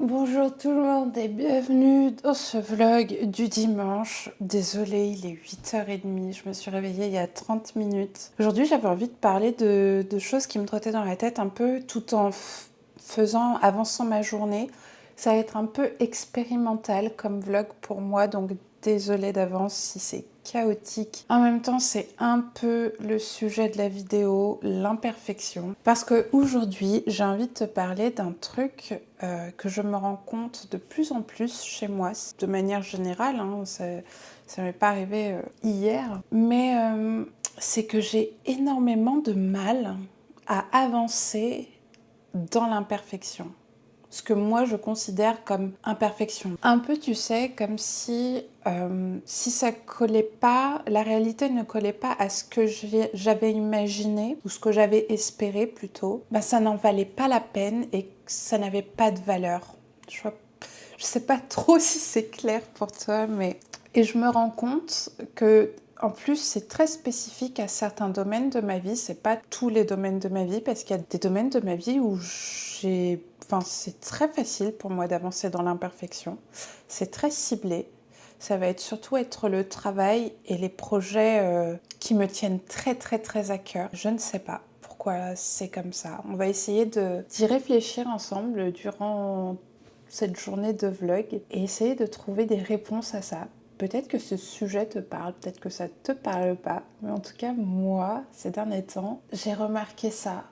Bonjour tout le monde et bienvenue dans ce vlog du dimanche. Désolée, il est 8h30, je me suis réveillée il y a 30 minutes. Aujourd'hui, j'avais envie de parler de choses qui me trottaient dans la tête un peu tout en avançant ma journée. Ça va être un peu expérimental comme vlog pour moi, donc désolée d'avance si c'est chaotique. En même temps, c'est un peu le sujet de la vidéo, l'imperfection. Parce que aujourd'hui, j'ai envie de te parler d'un truc que je me rends compte de plus en plus chez moi, de manière générale, hein, ça m'est pas arrivé hier, mais c'est que j'ai énormément de mal à avancer dans l'imperfection. Ce que moi je considère comme imperfection. Un peu, tu sais, comme si ça collait pas, la réalité ne collait pas à ce que j'avais imaginé, ou ce que j'avais espéré plutôt, ben ça n'en valait pas la peine et que ça n'avait pas de valeur. Je sais pas trop si c'est clair pour toi, mais... Et je me rends compte que, en plus, c'est très spécifique à certains domaines de ma vie. C'est pas tous les domaines de ma vie, parce qu'il y a des domaines de ma vie où c'est très facile pour moi d'avancer dans l'imperfection. C'est très ciblé. Ça va surtout être le travail et les projets qui me tiennent très très très à cœur. Je ne sais pas pourquoi c'est comme ça. On va essayer d'y réfléchir ensemble durant cette journée de vlog et essayer de trouver des réponses à ça. Peut-être que ce sujet te parle, peut-être que ça te parle pas. Mais en tout cas, moi, ces derniers temps, j'ai remarqué ça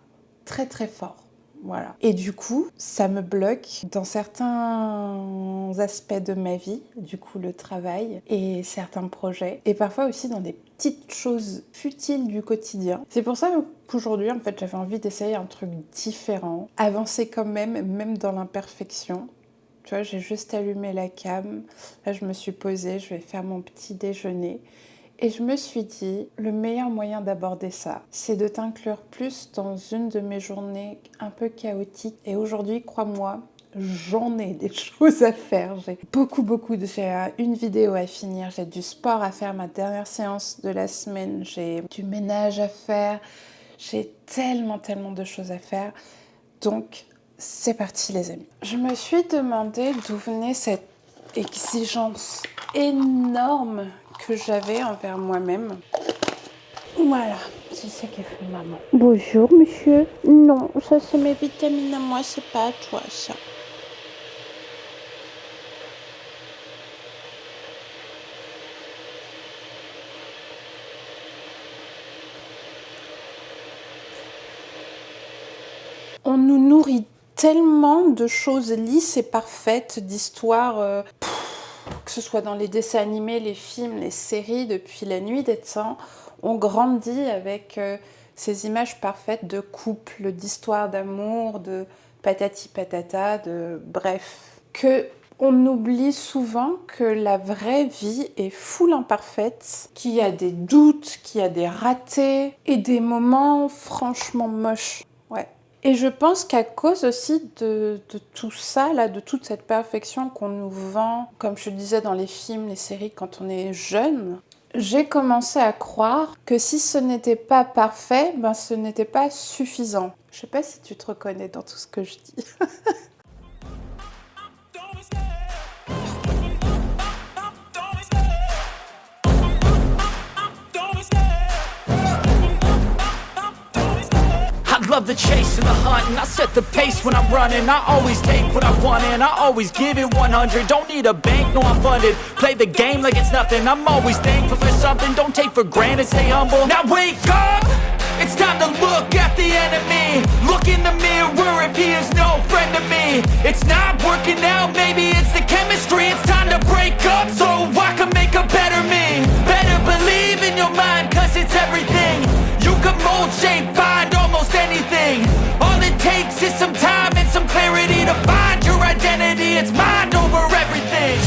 très très fort. Voilà. Et du coup, ça me bloque dans certains aspects de ma vie, du coup le travail et certains projets, et parfois aussi dans des petites choses futiles du quotidien. C'est pour ça qu'aujourd'hui, en fait, j'avais envie d'essayer un truc différent, avancer quand même dans l'imperfection. Tu vois, j'ai juste allumé la cam, là je me suis posée, je vais faire mon petit déjeuner. Et je me suis dit, le meilleur moyen d'aborder ça, c'est de t'inclure plus dans une de mes journées un peu chaotiques. Et aujourd'hui, crois-moi, j'en ai des choses à faire. J'ai j'ai une vidéo à finir, j'ai du sport à faire, ma dernière séance de la semaine, j'ai du ménage à faire, j'ai tellement de choses à faire. Donc, c'est parti les amis. Je me suis demandé d'où venait cette exigence énorme que j'avais envers moi-même. Voilà, c'est ça qui fait maman. Bonjour monsieur. Non, ça c'est mes vitamines à moi, c'est pas à toi ça. On nous nourrit tellement de choses lisses et parfaites, d'histoires... que ce soit dans les dessins animés, les films, les séries, depuis la nuit des temps, on grandit avec ces images parfaites de couple, d'histoires d'amour, de patati patata, bref. On oublie souvent que la vraie vie est full imparfaite, qu'il y a des doutes, qu'il y a des ratés et des moments franchement moches. Ouais. Et je pense qu'à cause aussi de tout ça, là, de toute cette perfection qu'on nous vend, comme je disais dans les films, les séries, quand on est jeune, j'ai commencé à croire que si ce n'était pas parfait, ben ce n'était pas suffisant. Je sais pas si tu te reconnais dans tout ce que je dis. Love the chase and the hunt, and I set the pace when I'm running. I always take what I want and I always give it 100. Don't need a bank, no I'm funded. Play the game like it's nothing. I'm always thankful for something. Don't take for granted, stay humble. Now wake up, it's time to look at the enemy. Look in the mirror if he is no friend to me. It's not working out, maybe it's the chemistry. It's time to break up so I can make a better me. Better believe in your mind, cause it's everything. You can mold, shape, find almost anything. All it takes is some time and some clarity to find your identity. It's mind over everything.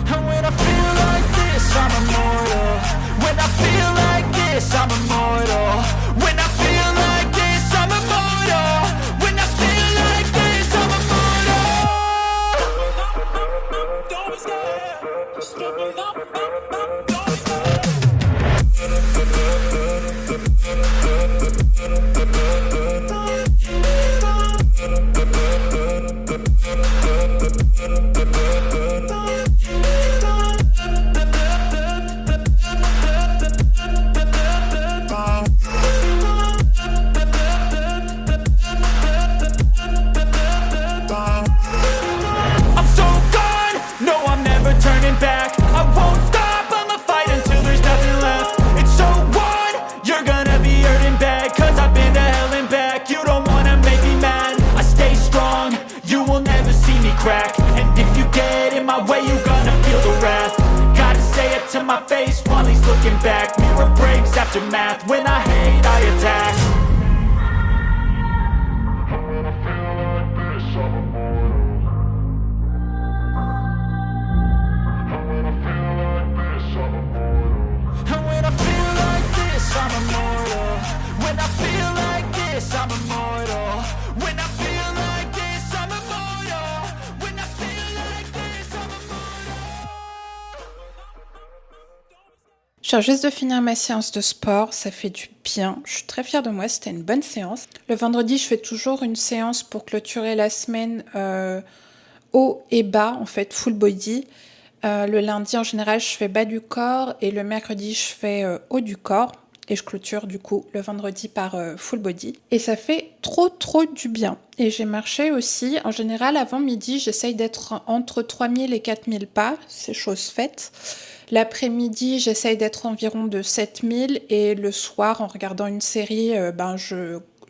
And when I feel like this, I'm immortal. When I feel like this, I'm immortal. When I feel like this, I'm immortal. When I feel like this, I'm immortal. to my face while he's looking back. Mirror breaks after math. When I hate, I attack. And when I feel like this, I'm immortal. When I feel like this, I'm immortal. When I feel like this, I'm immortal. When I feel like this, I'm immortal. Je viens juste de finir ma séance de sport, ça fait du bien. Je suis très fière de moi, c'était une bonne séance. Le vendredi, je fais toujours une séance pour clôturer la semaine haut et bas, en fait, full body. Le lundi, en général, je fais bas du corps et le mercredi, je fais haut du corps. Et je clôture du coup le vendredi par full body. Et ça fait trop du bien. Et j'ai marché aussi. En général, avant midi, j'essaye d'être entre 3000 et 4000 pas. C'est chose faite. L'après-midi, j'essaye d'être environ de 7000. Et le soir, en regardant une série,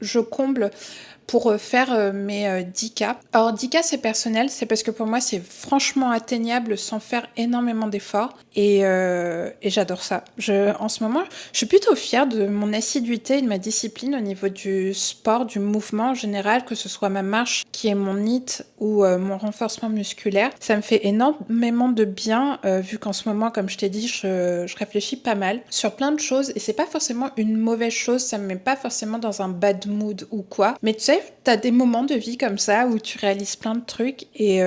je comble pour faire mes 10K. Alors 10K c'est personnel, c'est parce que pour moi c'est franchement atteignable sans faire énormément d'efforts et j'adore ça. En ce moment, je suis plutôt fière de mon assiduité et de ma discipline au niveau du sport, du mouvement en général, que ce soit ma marche qui est mon HIIT ou mon renforcement musculaire. Ça me fait énormément de bien vu qu'en ce moment, comme je t'ai dit, je réfléchis pas mal sur plein de choses et c'est pas forcément une mauvaise chose, ça me met pas forcément dans un bad mood ou quoi, mais tu sais, t'as des moments de vie comme ça où tu réalises plein de trucs et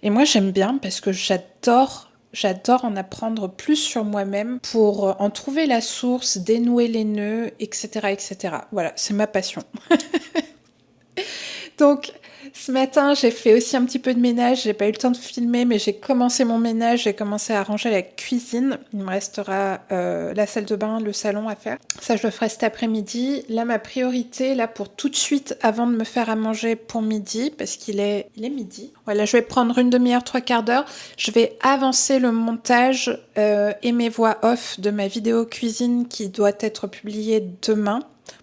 moi j'aime bien parce que j'adore en apprendre plus sur moi-même pour en trouver la source, dénouer les nœuds, etc. etc. Voilà, c'est ma passion. Donc, ce matin, j'ai fait aussi un petit peu de ménage. J'ai pas eu le temps de filmer, mais j'ai commencé mon ménage. J'ai commencé à ranger la cuisine. Il me restera la salle de bain, le salon à faire. Ça, je le ferai cet après-midi. Là, ma priorité, là, pour tout de suite, avant de me faire à manger pour midi, parce qu'il est midi. Voilà, je vais prendre une demi-heure, 3/4 d'heure. Je vais avancer le montage et mes voix off de ma vidéo cuisine qui doit être publiée demain,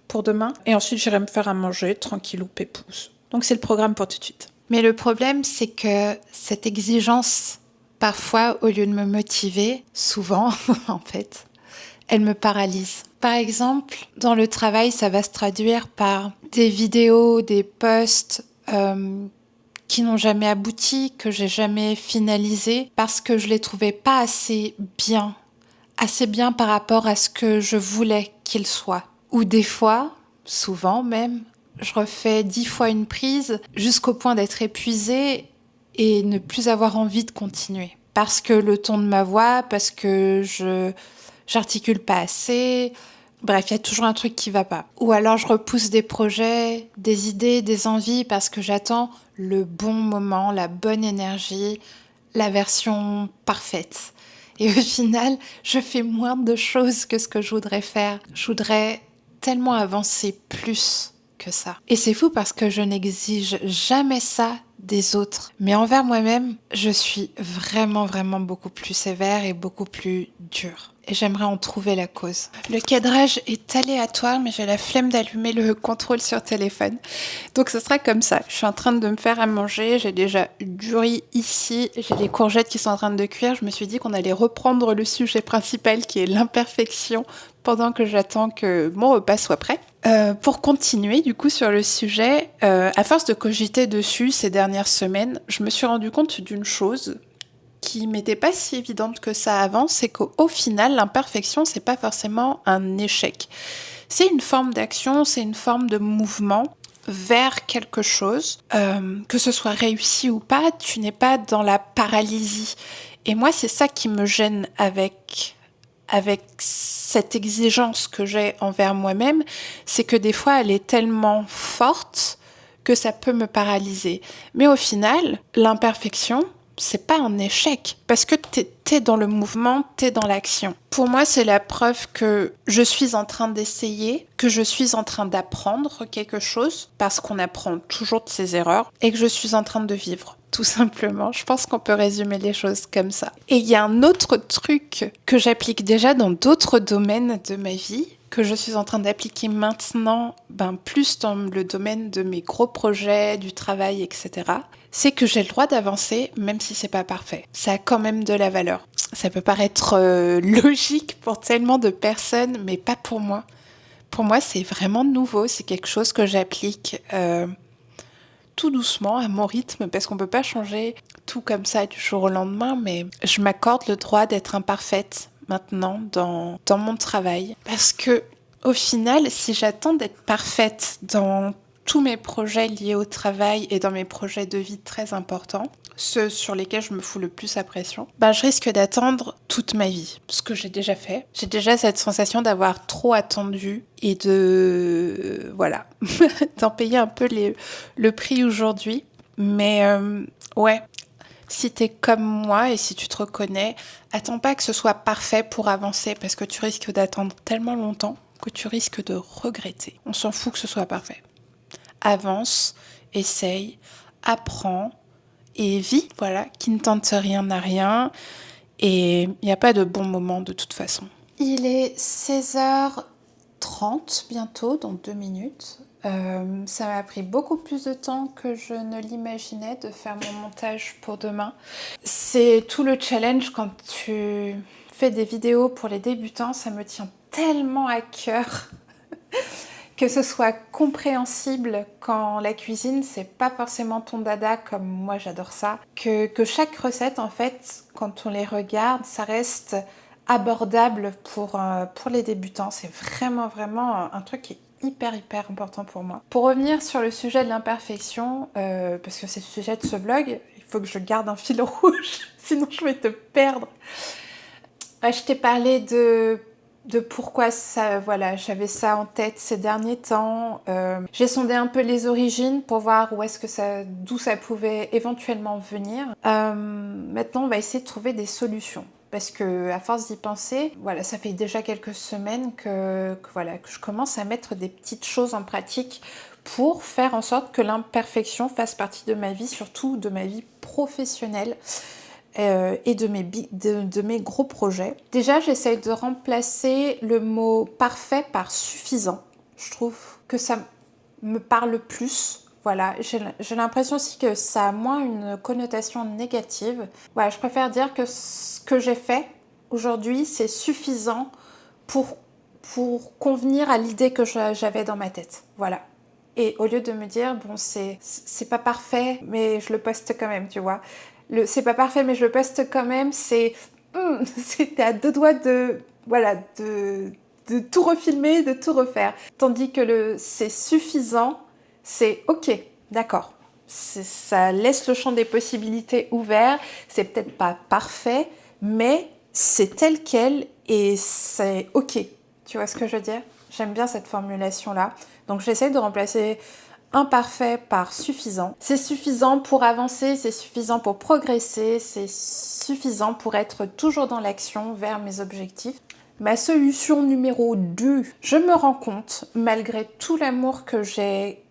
pour demain. Et ensuite, j'irai me faire à manger, tranquillou, pépouze. Donc c'est le programme pour tout de suite. Mais le problème, c'est que cette exigence, parfois, au lieu de me motiver, souvent, en fait, elle me paralyse. Par exemple, dans le travail, ça va se traduire par des vidéos, des posts qui n'ont jamais abouti, que j'ai jamais finalisé, parce que je les trouvais pas assez bien par rapport à ce que je voulais qu'ils soient. Ou des fois, souvent même, je refais 10 fois une prise jusqu'au point d'être épuisée et ne plus avoir envie de continuer. Parce que le ton de ma voix, parce que j'articule pas assez, bref, il y a toujours un truc qui va pas. Ou alors je repousse des projets, des idées, des envies parce que j'attends le bon moment, la bonne énergie, la version parfaite. Et au final, je fais moins de choses que ce que je voudrais faire. Je voudrais tellement avancer plus que ça. Et c'est fou parce que je n'exige jamais ça des autres. Mais envers moi-même, je suis vraiment beaucoup plus sévère et beaucoup plus dure. Et j'aimerais en trouver la cause. Le cadrage est aléatoire, mais j'ai la flemme d'allumer le contrôle sur téléphone. Donc ce sera comme ça. Je suis en train de me faire à manger. J'ai déjà du riz ici. J'ai les courgettes qui sont en train de cuire. Je me suis dit qu'on allait reprendre le sujet principal qui est l'imperfection pendant que j'attends que mon repas soit prêt. Pour continuer du coup sur le sujet, à force de cogiter dessus ces dernières semaines, je me suis rendu compte d'une chose qui m'était pas si évidente que ça avant, c'est qu'au final, l'imperfection, c'est pas forcément un échec. C'est une forme d'action, c'est une forme de mouvement vers quelque chose. Que ce soit réussi ou pas, tu n'es pas dans la paralysie. Et moi, c'est ça qui me gêne avec cette exigence que j'ai envers moi-même, c'est que des fois, elle est tellement forte que ça peut me paralyser. Mais au final, l'imperfection, c'est pas un échec, parce que t'es dans le mouvement, t'es dans l'action. Pour moi, c'est la preuve que je suis en train d'essayer, que je suis en train d'apprendre quelque chose, parce qu'on apprend toujours de ses erreurs, et que je suis en train de vivre. Tout simplement, je pense qu'on peut résumer les choses comme ça. Et il y a un autre truc que j'applique déjà dans d'autres domaines de ma vie, que je suis en train d'appliquer maintenant, plus dans le domaine de mes gros projets, du travail, etc. c'est que j'ai le droit d'avancer même si c'est pas parfait. Ça a quand même de la valeur. Ça peut paraître logique pour tellement de personnes, mais pas pour moi. Pour moi, c'est vraiment nouveau. C'est quelque chose que j'applique tout doucement à mon rythme parce qu'on peut pas changer tout comme ça du jour au lendemain, mais je m'accorde le droit d'être imparfaite maintenant dans mon travail parce que au final, si j'attends d'être parfaite dans tous mes projets liés au travail et dans mes projets de vie très importants, ceux sur lesquels je me fous le plus la pression, je risque d'attendre toute ma vie, ce que j'ai déjà fait. J'ai déjà cette sensation d'avoir trop attendu et voilà, d'en payer un peu le prix aujourd'hui. Mais ouais, si t'es comme moi et si tu te reconnais, attends pas que ce soit parfait pour avancer parce que tu risques d'attendre tellement longtemps que tu risques de regretter. On s'en fout que ce soit parfait. Avance, essaye, apprends et vis, voilà, qui ne tente rien n'a rien. Et il n'y a pas de bon moment de toute façon. Il est 16h30 bientôt, dans 2 minutes. Ça m'a pris beaucoup plus de temps que je ne l'imaginais de faire mon montage pour demain. C'est tout le challenge quand tu fais des vidéos pour les débutants, ça me tient tellement à cœur que ce soit compréhensible quand la cuisine c'est pas forcément ton dada comme moi j'adore ça, que chaque recette en fait quand on les regarde ça reste abordable pour les débutants. C'est vraiment un truc qui est hyper important pour moi. Pour revenir sur le sujet de l'imperfection, parce que c'est le sujet de ce vlog, il faut que je garde un fil rouge sinon je vais te perdre. Je t'ai parlé de pourquoi ça, voilà, j'avais ça en tête ces derniers temps. J'ai sondé un peu les origines pour voir d'où ça pouvait éventuellement venir. Maintenant, on va essayer de trouver des solutions. Parce que à force d'y penser, voilà, ça fait déjà quelques semaines que je commence à mettre des petites choses en pratique pour faire en sorte que l'imperfection fasse partie de ma vie, surtout de ma vie professionnelle. Et de mes gros projets. Déjà, j'essaye de remplacer le mot parfait par suffisant. Je trouve que ça me parle plus. Voilà, j'ai l'impression aussi que ça a moins une connotation négative. Voilà, je préfère dire que ce que j'ai fait aujourd'hui, c'est suffisant pour convenir à l'idée que j'avais dans ma tête. Voilà. Et au lieu de me dire, bon, c'est pas parfait, mais je le poste quand même, tu vois. C'est pas parfait, mais je le poste quand même, c'était à 2 doigts de tout refilmer, de tout refaire. Tandis que c'est suffisant, c'est ok, d'accord. Ça laisse le champ des possibilités ouvert, c'est peut-être pas parfait, mais c'est tel quel et c'est ok. Tu vois ce que je veux dire ? J'aime bien cette formulation-là. Donc j'essaie de remplacer imparfait par suffisant. C'est suffisant pour avancer, c'est suffisant pour progresser, c'est suffisant pour être toujours dans l'action vers mes objectifs. Ma solution numéro 2, je me rends compte, malgré tout l'amour que j'ai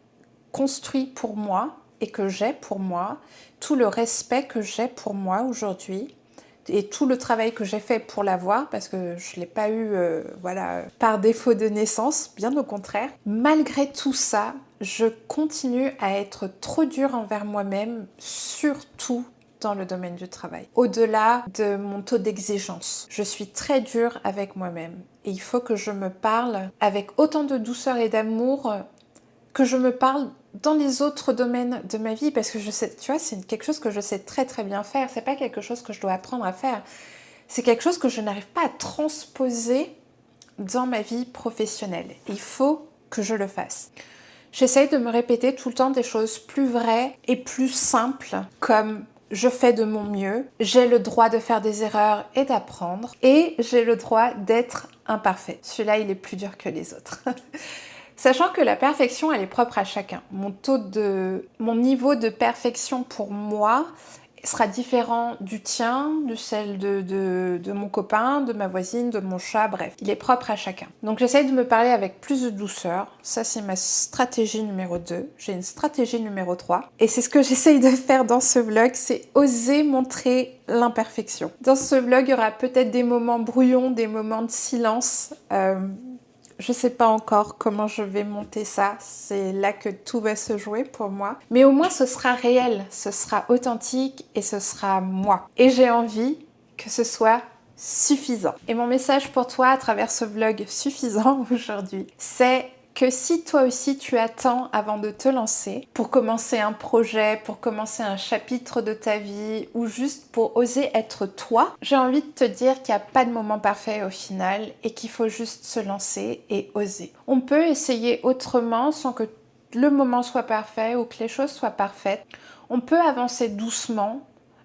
construit pour moi et que j'ai pour moi, tout le respect que j'ai pour moi aujourd'hui, et tout le travail que j'ai fait pour l'avoir, parce que je ne l'ai pas eu par défaut de naissance, bien au contraire. Malgré tout ça, je continue à être trop dure envers moi-même, surtout dans le domaine du travail. Au-delà de mon taux d'exigence, je suis très dure avec moi-même. Et il faut que je me parle avec autant de douceur et d'amour que je me parle dans les autres domaines de ma vie, parce que je sais, tu vois, c'est quelque chose que je sais très très bien faire, c'est pas quelque chose que je dois apprendre à faire, c'est quelque chose que je n'arrive pas à transposer dans ma vie professionnelle. Il faut que je le fasse. J'essaye de me répéter tout le temps des choses plus vraies et plus simples, comme je fais de mon mieux, j'ai le droit de faire des erreurs et d'apprendre, et j'ai le droit d'être imparfait. Celui-là, il est plus dur que les autres. Sachant que la perfection, elle est propre à chacun. Mon niveau de perfection pour moi sera différent du tien, de celle de mon copain, de ma voisine, de mon chat, bref. Il est propre à chacun. Donc j'essaye de me parler avec plus de douceur. Ça, c'est ma stratégie numéro 2. J'ai une stratégie numéro 3. Et c'est ce que j'essaye de faire dans ce vlog, c'est oser montrer l'imperfection. Dans ce vlog, il y aura peut-être des moments brouillons, des moments de silence. Je sais pas encore comment je vais monter ça, c'est là que tout va se jouer pour moi. Mais au moins ce sera réel, ce sera authentique et ce sera moi. Et j'ai envie que ce soit suffisant. Et mon message pour toi à travers ce vlog suffisant aujourd'hui, c'est que si toi aussi tu attends avant de te lancer, pour commencer un projet, pour commencer un chapitre de ta vie ou juste pour oser être toi, j'ai envie de te dire qu'il n'y a pas de moment parfait au final et qu'il faut juste se lancer et oser. On peut essayer autrement sans que le moment soit parfait ou que les choses soient parfaites. On peut avancer doucement,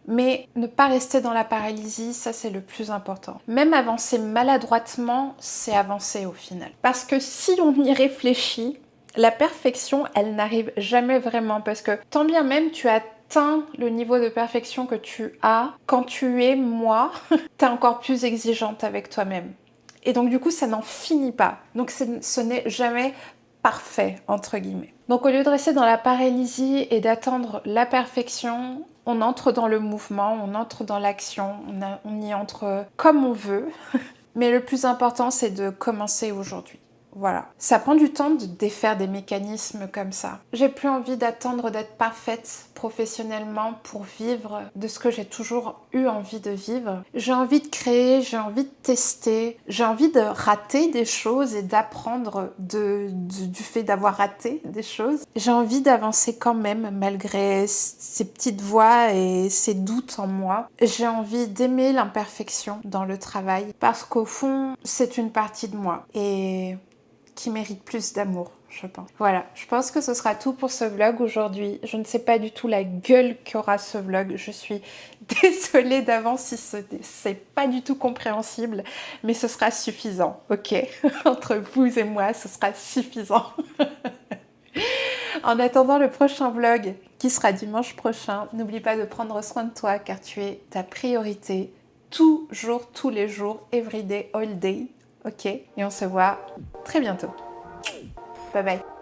mais ne pas rester dans la paralysie, ça c'est le plus important. Même avancer maladroitement, c'est avancer au final. Parce que si on y réfléchit, la perfection, elle n'arrive jamais vraiment. Parce que tant bien même tu atteins le niveau de perfection que tu as, quand tu es moi, t'es encore plus exigeante avec toi-même. Et donc du coup, ça n'en finit pas. Donc ce n'est jamais parfait, entre guillemets. Donc au lieu de rester dans la paralysie et d'attendre la perfection, on entre dans le mouvement, on entre dans l'action, on y entre comme on veut. Mais le plus important, c'est de commencer aujourd'hui. Voilà. Ça prend du temps de défaire des mécanismes comme ça. J'ai plus envie d'attendre d'être parfaite professionnellement pour vivre de ce que j'ai toujours eu envie de vivre. J'ai envie de créer, j'ai envie de tester, j'ai envie de rater des choses et d'apprendre du fait d'avoir raté des choses. J'ai envie d'avancer quand même malgré ces petites voix et ces doutes en moi. J'ai envie d'aimer l'imperfection dans le travail parce qu'au fond, c'est une partie de moi. Et qui mérite plus d'amour, je pense. Voilà, je pense que ce sera tout pour ce vlog aujourd'hui. Je ne sais pas du tout la gueule qu'aura ce vlog. Je suis désolée d'avance si c'est pas du tout compréhensible, mais ce sera suffisant, ok? Entre vous et moi, ce sera suffisant. En attendant le prochain vlog, qui sera dimanche prochain, n'oublie pas de prendre soin de toi, car tu es ta priorité. Toujours, tous les jours, every day, all day. Ok, et on se voit très bientôt. Bye bye.